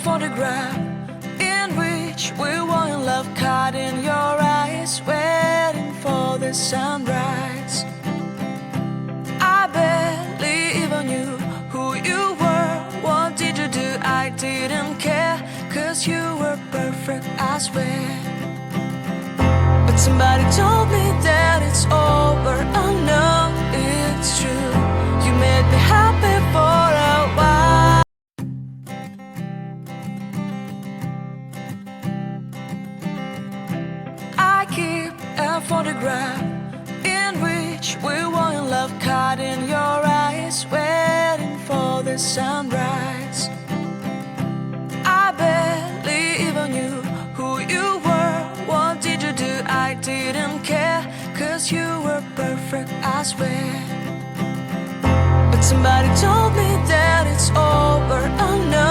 photograph in which we were in love, caught in your eyes, waiting for the sunrise. I barely even knew who you were. What did you do? I didn't care, 'cause you were perfect, I swear. But somebody told me that it's over. I know it's true. You made me happy for a while. I keep a photograph in which we were in love, caught in your eyes, waiting for the sunrise. I barely even knew who you were. What did you do? I didn't care, 'cause you were perfect, I swear. But somebody told me that it's over. I know